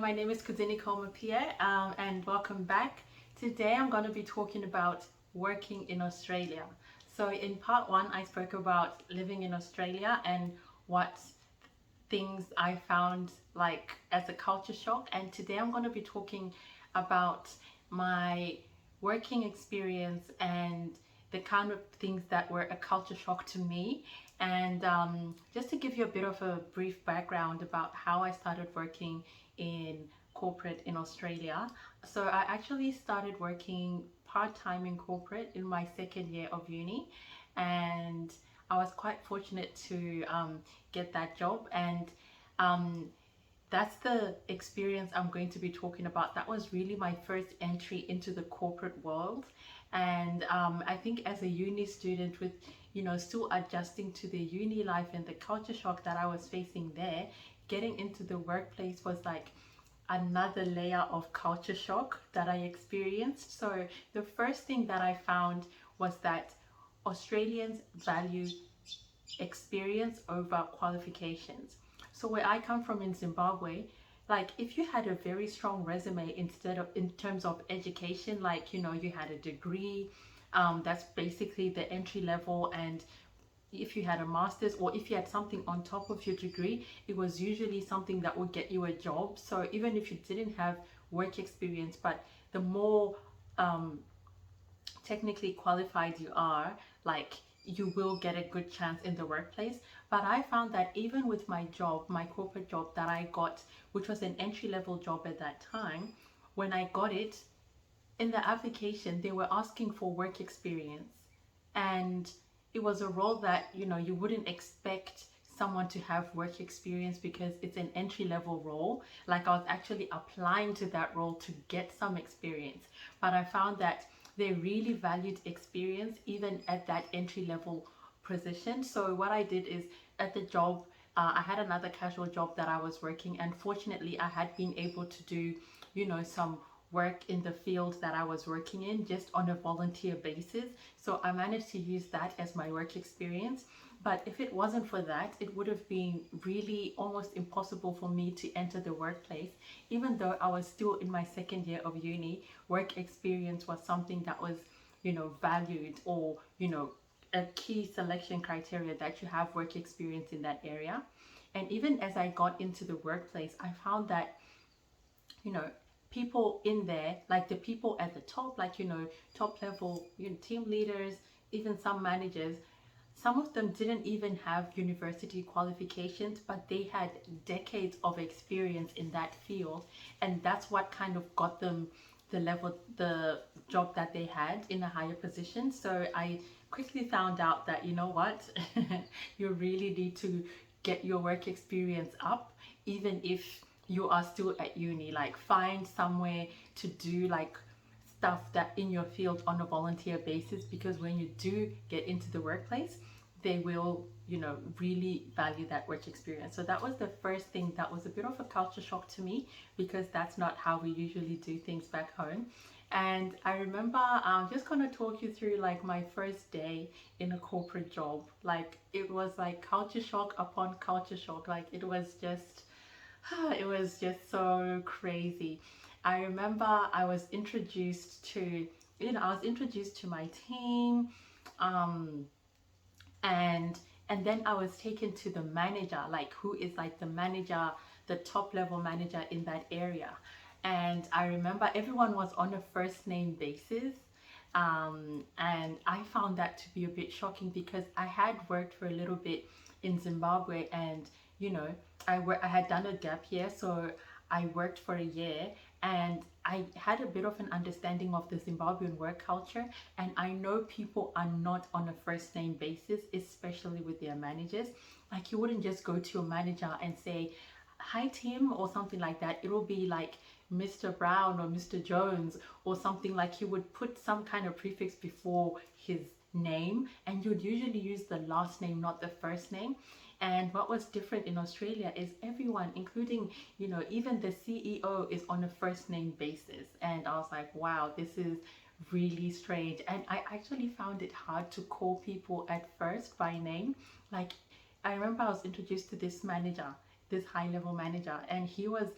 my name is Kudzie Nicolle Mapiye, and welcome back. Today I'm going to be talking about working in Australia. So in part one, I spoke about living in Australia and what things I found like as a culture shock. And today I'm going to be talking about my working experience and the kind of things that were a culture shock to me. And just to give you a bit of a brief background about how I started working in corporate in Australia. So I actually started working part-time in corporate in my second year of uni, and I was quite fortunate to get that job. And that's the experience I'm going to be talking about. That was really my first entry into the corporate world. And I think as a uni student with, still adjusting to the uni life and the culture shock that I was facing there, getting into the workplace was like another layer of culture shock that I experienced. So the first thing that I found was that Australians value experience over qualifications. So where I come from in Zimbabwe, like if you had a very strong resume instead of in terms of education, like you had a degree, that's basically the entry level, and if you had a master's or if you had something on top of your degree, it was usually something that would get you a job. So even if you didn't have work experience, but the more technically qualified you are, like you will get a good chance in the workplace. But I found that even with my job, my corporate job that I got, which was an entry level job at that time, when I got it, in the application, they were asking for work experience. And it was a role that, you wouldn't expect someone to have work experience because it's an entry level role. Like I was actually applying to that role to get some experience. But I found that they really valued experience even at that entry level position. So what I did is at the job, I had another casual job that I was working, and fortunately I had been able to do, some work in the field that I was working in just on a volunteer basis. So I managed to use that as my work experience. But if it wasn't for that, it would have been really almost impossible for me to enter the workplace. Even though I was still in my second year of uni, work experience was something that was, valued, or, a key selection criteria that you have work experience in that area. And even as I got into the workplace, I found that, people in there, like the people at the top, like, top level, team leaders, even some managers, some of them didn't even have university qualifications, but they had decades of experience in that field. And that's what kind of got them the job that they had in a higher position. So I quickly found out that, what, you really need to get your work experience up, even if you are still at uni. Like find somewhere to do like stuff that in your field on a volunteer basis, because when you do get into the workplace, they will, really value that work experience. So that was the first thing that was a bit of a culture shock to me, because that's not how we usually do things back home. And I remember I'm just gonna talk you through like my first day in a corporate job. Like it was like culture shock upon culture shock. Like it was just so crazy. I remember I was introduced to, my team, and then I was taken to the manager, like who is like the manager, the top level manager in that area. And I remember everyone was on a first name basis. And I found that to be a bit shocking because I had worked for a little bit in Zimbabwe, and I had done a gap year, so I worked for a year, and I had a bit of an understanding of the Zimbabwean work culture. And I know people are not on a first name basis, especially with their managers. Like you wouldn't just go to your manager and say, "Hi Tim," or something like that. It will be like Mr. Brown or Mr. Jones or something. Like you would put some kind of prefix before his name, and you'd usually use the last name, not the first name. And what was different in Australia is everyone, including, even the CEO, is on a first name basis. And I was like, wow, this is really strange. And I actually found it hard to call people at first by name. Like I remember I was introduced to this manager, this high level manager, and he was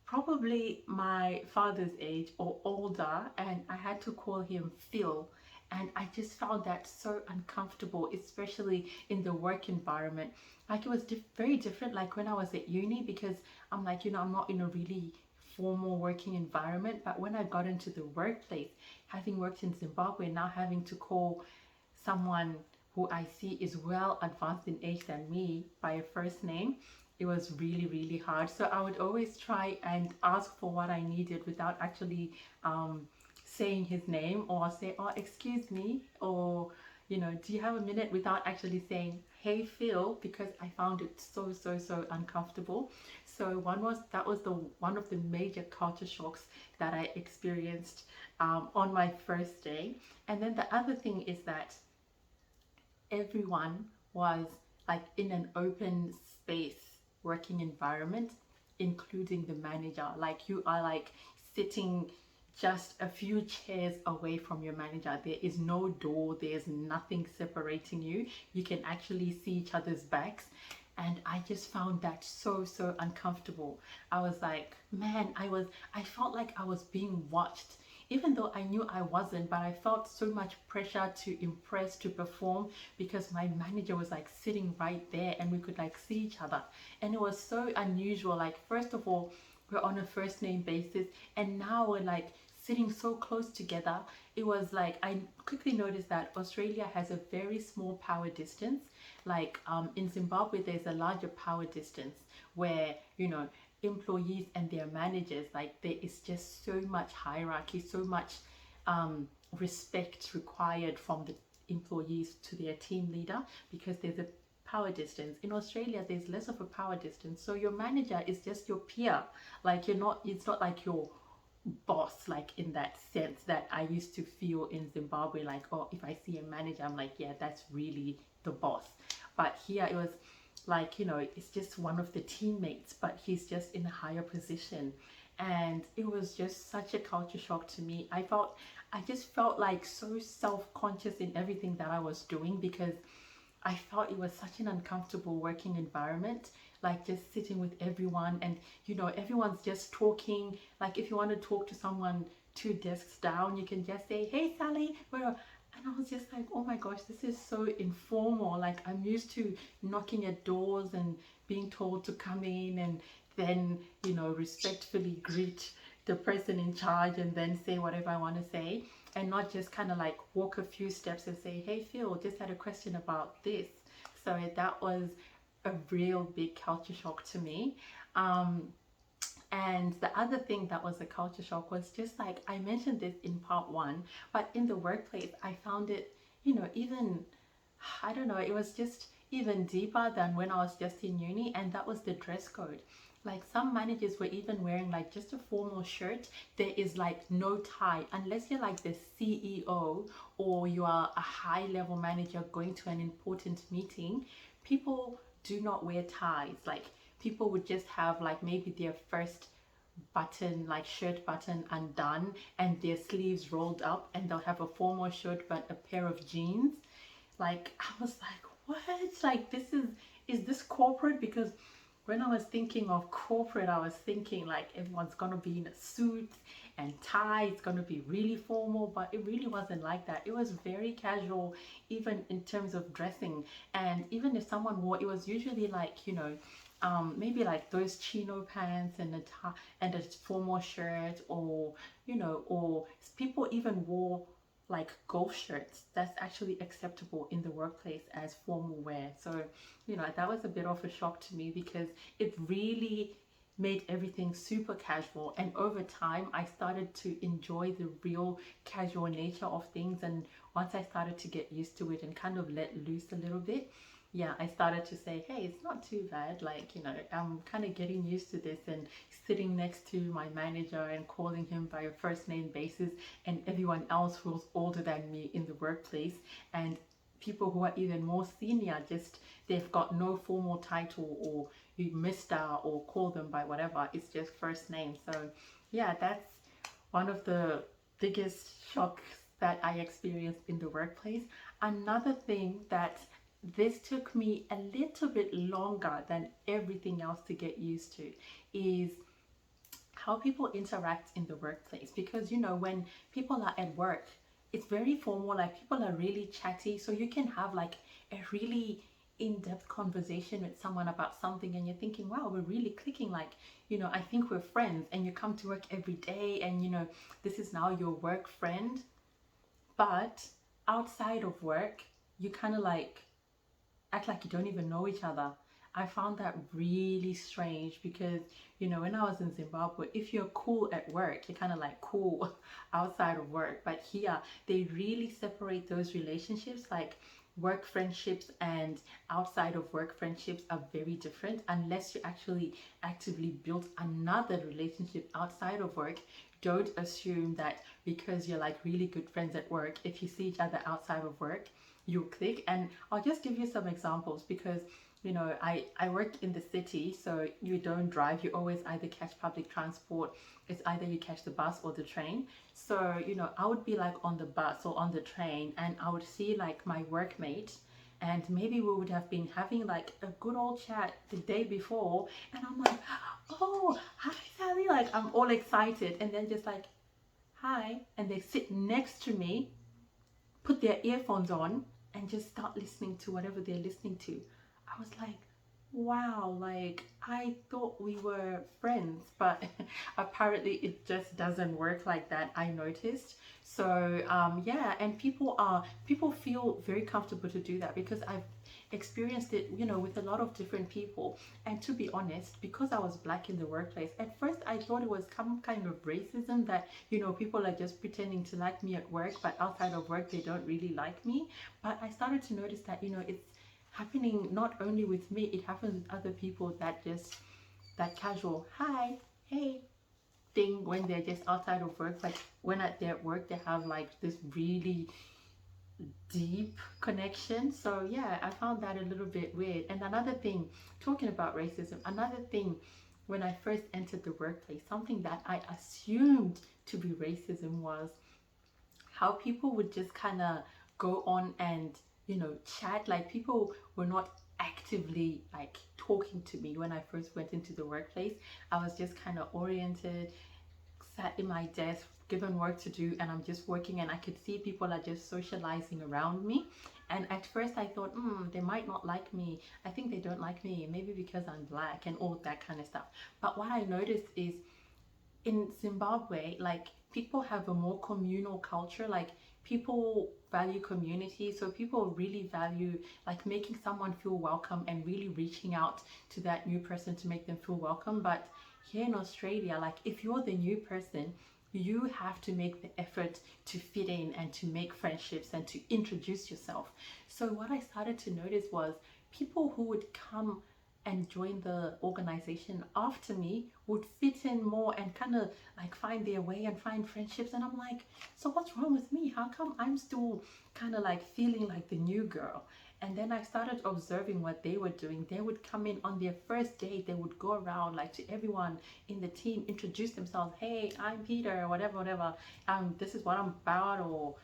probably my father's age or older, and I had to call him Phil. And I just found that so uncomfortable, especially in the work environment. Like it was very different, like when I was at uni, because I'm like, I'm not in a really formal working environment. But when I got into the workplace, having worked in Zimbabwe, now having to call someone who I see is well advanced in age than me by a first name, it was really, really hard. So I would always try and ask for what I needed without actually saying his name, or say, oh, excuse me, or, do you have a minute, without actually saying, hey, Phil, because I found it so, so, so uncomfortable. So that was the one of the major culture shocks that I experienced on my first day. And then the other thing is that everyone was like in an open space working environment, including the manager. Like you are like sitting just a few chairs away from your manager. There is no door, there's nothing separating you. You can actually see each other's backs. And I just found that so, so uncomfortable. I was like, man, I felt like I was being watched, even though I knew I wasn't. But I felt so much pressure to impress, to perform, because my manager was like sitting right there and we could like see each other. And it was so unusual. Like, first of all, we're on a first name basis, and now we're like sitting so close together. It was like, I quickly noticed that Australia has a very small power distance. Like in Zimbabwe, there's a larger power distance where, employees and their managers, like there is just so much hierarchy, so much respect required from the employees to their team leader, because there's a power distance. In Australia, there's less of a power distance, so your manager is just your peer. Like it's not like your boss, like in that sense that I used to feel in Zimbabwe. Like, oh, if I see a manager, I'm like, yeah, that's really the boss. But here it was like, it's just one of the teammates, but he's just in a higher position. And it was just such a culture shock to me. I just felt like so self-conscious in everything that I was doing, because I felt it was such an uncomfortable working environment, like just sitting with everyone, and everyone's just talking. Like if you want to talk to someone 2 desks down, you can just say, hey Sally, where. And I was just like, oh my gosh, this is so informal. Like I'm used to knocking at doors and being told to come in, and then respectfully greet the person in charge and then say whatever I want to say, and not just kind of like walk a few steps and say, hey Phil, just had a question about this. So that was a real big culture shock to me. And the other thing that was a culture shock was just like, I mentioned this in part one, but in the workplace, I found it, even, I don't know, it was just even deeper than when I was just in uni, and that was the dress code. Like some managers were even wearing like just a formal shirt. There is like no tie, unless you're like the CEO or you are a high level manager going to an important meeting. People do not wear ties. Like people would just have like maybe their first button, like shirt button undone, and their sleeves rolled up, and they'll have a formal shirt but a pair of jeans. Like I was like, what? Like is this corporate? Because when I was thinking of corporate, I was thinking like everyone's gonna be in a suit and tie, it's gonna be really formal, but it really wasn't like that. It was very casual, even in terms of dressing. And even if someone wore, it was usually like, maybe like those chino pants and a formal shirt, or or people even wore like golf shirts. That's actually acceptable in the workplace as formal wear. So that was a bit of a shock to me, because it really made everything super casual. And over time I started to enjoy the real casual nature of things, and once I started to get used to it and kind of let loose a little bit, yeah, I started to say, hey, it's not too bad. Like, I'm kind of getting used to this, and sitting next to my manager and calling him by a first name basis, and everyone else who's older than me in the workplace, and people who are even more senior, just they've got no formal title, or you Mr. or call them by whatever. It's just first name. So yeah, that's one of the biggest shocks that I experienced in the workplace. Another thing that this took me a little bit longer than everything else to get used to is how people interact in the workplace. Because you know, when people are at work, it's very formal, like people are really chatty, so you can have like a really in-depth conversation with someone about something, and you're thinking, wow, we're really clicking, like, you know, I think we're friends. And you come to work every day, and you know, this is now your work friend. But outside of work, you kind of like act like you don't even know each other. I found that really strange because, you know, when I was in Zimbabwe, if you're cool at work, you're kind of like cool outside of work. But here, they really separate those relationships. Like work friendships and outside of work friendships are very different unless you actually actively build another relationship outside of work. Don't assume that because you're like really good friends at work, if you see each other outside of work, you'll click. And I'll just give you some examples because, you know, I work in the city, so you don't drive. You always either catch public transport. It's either you catch the bus or the train. So, you know, I would be like on the bus or on the train, and I would see like my workmate, and maybe we would have been having like a good old chat the day before, and I'm like, oh, hi Sally, like I'm all excited, and then just like, hi, and they sit next to me, put their earphones on, and just start listening to whatever they're listening to. I was like, wow, like I thought we were friends, but apparently it just doesn't work like that, I noticed. So yeah, and people feel very comfortable to do that because I've experienced it, you know, with a lot of different people. And to be honest, because I was black in the workplace, at first I thought it was some kind of racism, that, you know, people are just pretending to like me at work, but outside of work they don't really like me. But I started to notice that, you know, it's happening not only with me, it happens with other people, that just that casual hi, hey thing when they're just outside of work. Like when at their work they have like this really deep connection. So yeah, I found that a little bit weird. And another thing, talking about racism, another thing, when I first entered the workplace, something that I assumed to be racism was how people would just kind of go on and, you know, chat. Like people were not actively like talking to me when I first went into the workplace. I was just kind of oriented, sat in my desk, given work to do, and I'm just working, and I could see people are just socializing around me. And at first I thought, they might not like me. I think they don't like me, maybe because I'm black and all that kind of stuff. But what I noticed is in Zimbabwe, like people have a more communal culture. Like people value community, so people really value like making someone feel welcome and really reaching out to that new person to make them feel welcome. But here in Australia, like if you're the new person, you have to make the effort to fit in and to make friendships and to introduce yourself. So what I started to notice was people who would come and join the organization after me would fit in more and kind of like find their way and find friendships. And I'm like, so what's wrong with me? How come I'm still kind of like feeling like the new girl? And then I started observing what they were doing. They would come in on their first day, they would go around like to everyone in the team, introduce themselves. Hey, I'm Peter, whatever, whatever. This is what I'm about, or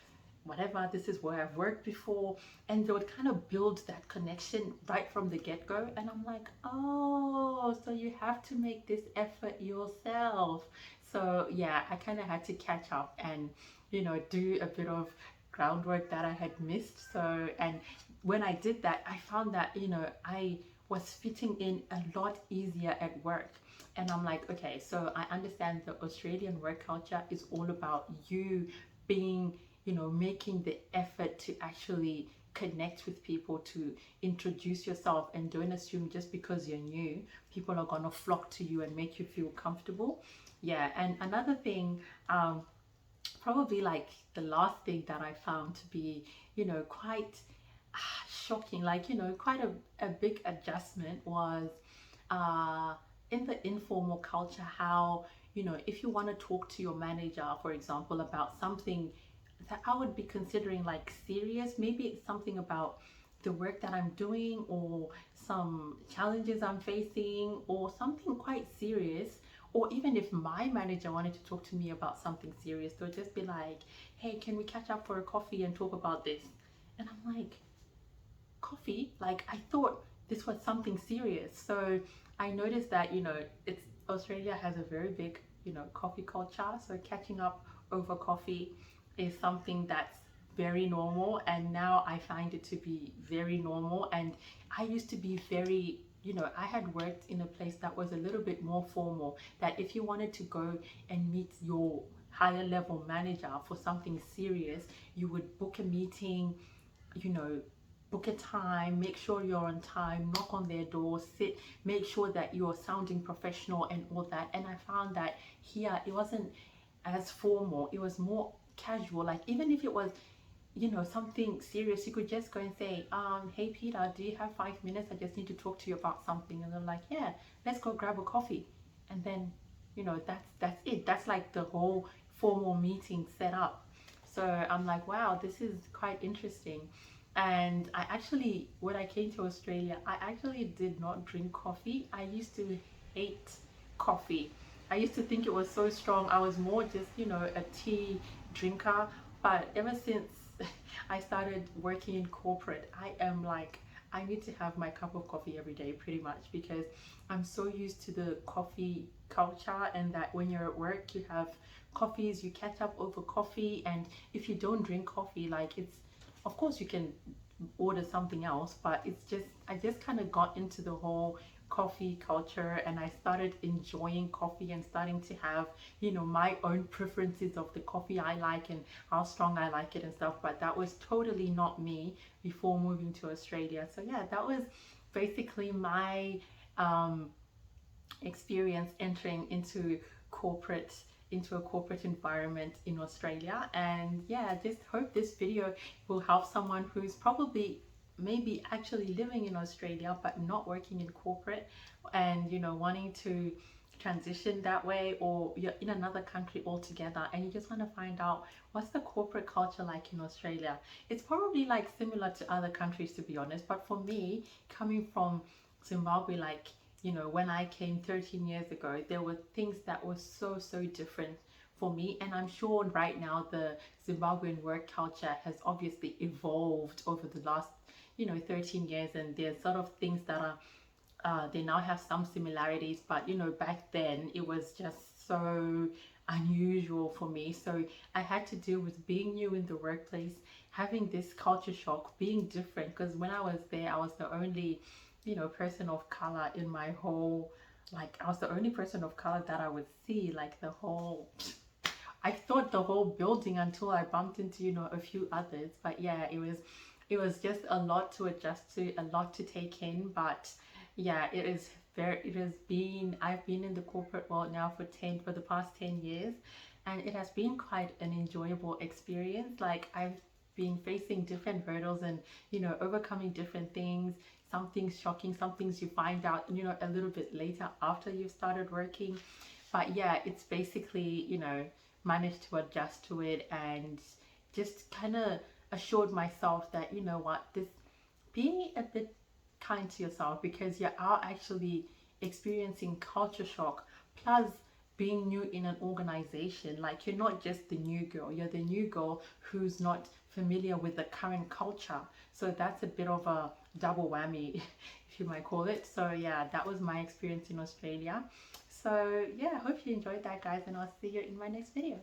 whatever, this is where I've worked before. And they would kind of build that connection right from the get-go. And I'm like, oh, so you have to make this effort yourself. So yeah, I kind of had to catch up and, you know, do a bit of groundwork that I had missed. So, and when I did that, I found that, you know, I was fitting in a lot easier at work. And I'm like, okay, so I understand the Australian work culture is all about you being, you know, making the effort to actually connect with people, to introduce yourself, and don't assume just because you're new, people are gonna flock to you and make you feel comfortable. Yeah, and another thing, probably like the last thing that I found to be, you know, quite shocking, like, you know, quite a big adjustment was uh, in the informal culture, how, you know, if you want to talk to your manager, for example, about something that I would be considering like serious, maybe it's something about the work that I'm doing, or some challenges I'm facing, or something quite serious, or even if my manager wanted to talk to me about something serious, they'll just be like, hey, can we catch up for a coffee and talk about this? And I'm like, coffee? Like I thought this was something serious. So I noticed that, you know, it's Australia has a very big coffee culture. So catching up over coffee is something that's very normal, and now I find it to be very normal. And I used to be very, I had worked in a place that was a little bit more formal, that if you wanted to go and meet your higher level manager for something serious, you would book a meeting, you know book a time, make sure you're on time, knock on their door, sit, make sure that you're sounding professional and all that. And I found that here it wasn't as formal, it was more casual. Like, even if it was something serious, you could just go and say, hey Peter, do you have 5 minutes? I just need to talk to you about something. And they're like, yeah, let's go grab a coffee. And then that's it. That's like the whole formal meeting set up. So I'm like, wow, this is quite interesting. And I actually, when I came to Australia, I actually did not drink coffee. I used to hate coffee. I used to think it was so strong. I was more just a tea drinker. But ever since I started working in corporate, I am like, I need to have my cup of coffee every day, pretty much, because I'm so used to the coffee culture, and that when you're at work you have coffees, you catch up over coffee. And if you don't drink coffee, like, it's, of course you can order something else, but it's just, I just kind of got into the whole coffee culture, and I started enjoying coffee and starting to have my own preferences of the coffee I like and how strong I like it and stuff. But that was totally not me before moving to Australia. So yeah, that was basically my experience entering into a corporate environment in Australia. And yeah, I just hope this video will help someone who's probably maybe actually living in Australia but not working in corporate, and wanting to transition that way, or you're in another country altogether and you just want to find out what's the corporate culture like in Australia. It's probably like similar to other countries, to be honest, but for me, coming from Zimbabwe, like, when I came 13 years ago, there were things that were so different for me. And I'm sure right now the Zimbabwean work culture has obviously evolved over the last 13 years, and there's sort of things that are they now have some similarities, but back then it was just so unusual for me. So I had to deal with being new in the workplace, having this culture shock, being different, because when I was there, I was the only person of color in my whole, like, I was the only person of color that I would see, like, the whole, I thought the whole building, until I bumped into a few others. But yeah, it was just a lot to adjust to, a lot to take in. But yeah, I've been in the corporate world now for the past 10 years, and it has been quite an enjoyable experience. Like, I've been facing different hurdles and overcoming different things. Some things shocking, some things you find out a little bit later after you've started working. But yeah, it's basically managed to adjust to it, and just kind of assured myself that this, being a bit kind to yourself, because you are actually experiencing culture shock, plus being new in an organization. Like, you're not just the new girl, you're the new girl who's not familiar with the current culture. So that's a bit of a double whammy, if you might call it. So yeah, that was my experience in Australia. So yeah, I hope you enjoyed that, guys, and I'll see you in my next video.